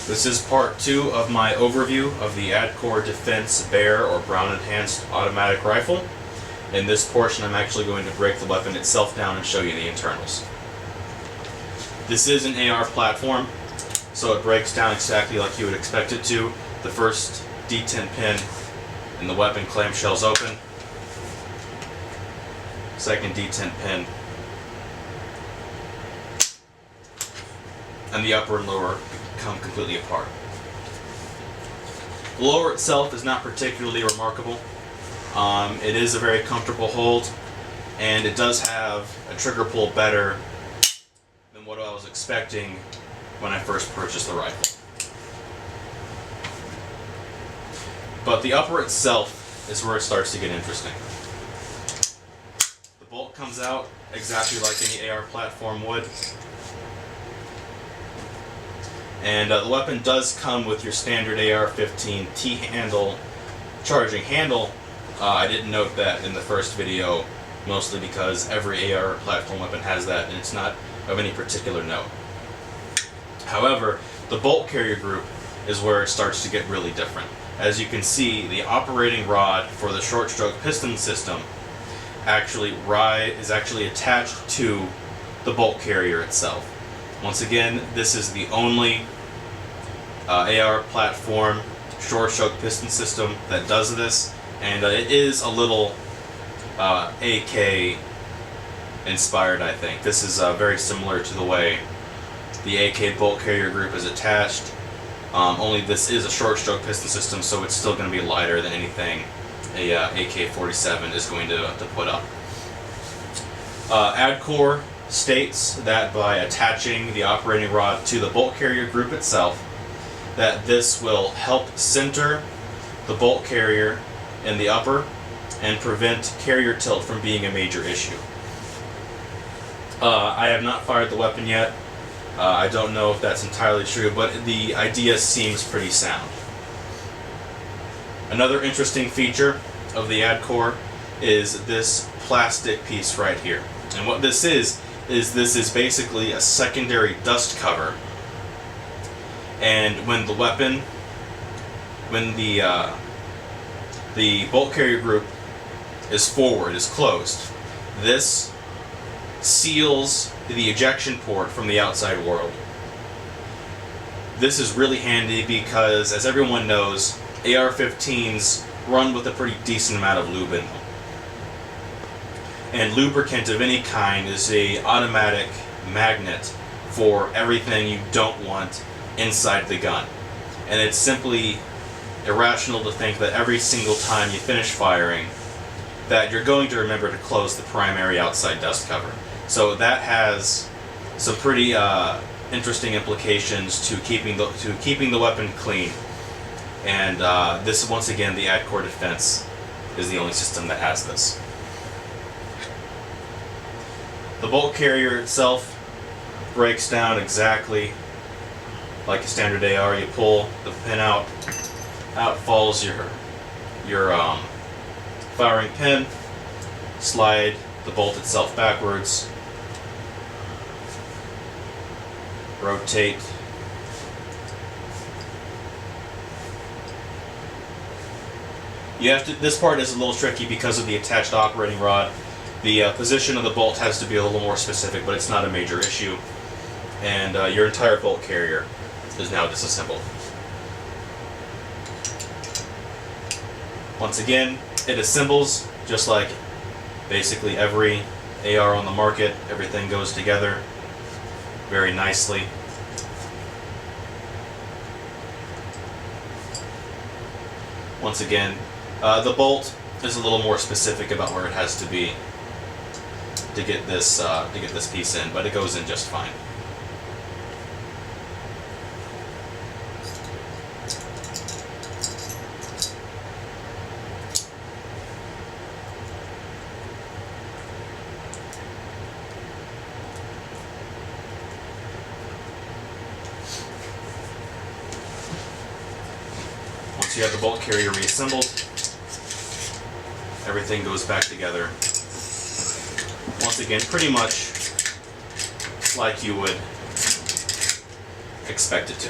This is part 2 of my overview of the ADCOR Defense BEAR or Brown Enhanced Automatic Rifle. In this portion I'm actually going to break the weapon itself down and show you the internals. This is an AR platform, so it breaks down exactly like you would expect it to. The first D10 pin in the weapon clamshell's open. Second D10 pin. And the upper and lower come completely apart. The lower itself is not particularly remarkable. It is a very comfortable hold, and it does have a trigger pull better than what I was expecting when I first purchased the rifle. But the upper itself is where it starts to get interesting. The bolt comes out exactly like any AR platform would. And the weapon does come with your standard AR-15 T-handle charging handle. I didn't note that in the first video, mostly because every AR platform weapon has that, and it's not of any particular note. However, the bolt carrier group is where it starts to get really different. As you can see, the operating rod for the short stroke piston system is actually attached to the bolt carrier itself. Once again, this is the only AR platform short stroke piston system that does this, and it is a little AK inspired, I think. This is very similar to the way the AK bolt carrier group is attached, only this is a short stroke piston system, so it's still going to be lighter than anything a AK-47 is going to put up. ADCOR states that by attaching the operating rod to the bolt carrier group itself, that this will help center the bolt carrier in the upper and prevent carrier tilt from being a major issue. I have not fired the weapon yet. I don't know if that's entirely true, but the idea seems pretty sound. Another interesting feature of the ADCOR is this plastic piece right here. And what this is this is basically a secondary dust cover. And when the bolt carrier group is forward, is closed, this seals the ejection port from the outside world. This is really handy because, as everyone knows, AR-15s run with a pretty decent amount of lube in them. And lubricant of any kind is an automatic magnet for everything you don't want inside the gun. And it's simply irrational to think that every single time you finish firing that you're going to remember to close the primary outside dust cover. So that has some pretty interesting implications to keeping the weapon clean. And this, once again, the ADCOR Defense is the only system that has this. The bolt carrier itself breaks down exactly like a standard AR. You pull the pin out falls your firing pin, slide the bolt itself backwards, rotate, this part is a little tricky because of the attached operating rod. The position of the bolt has to be a little more specific, but it's not a major issue. And your entire bolt carrier is now disassembled. Once again, it assembles just like basically every AR on the market. Everything goes together very nicely. Once again, the bolt is a little more specific about where it has to be to get this piece in, but it goes in just fine. Once you have the bolt carrier reassembled, everything goes back together. Once again, pretty much like you would expect it to.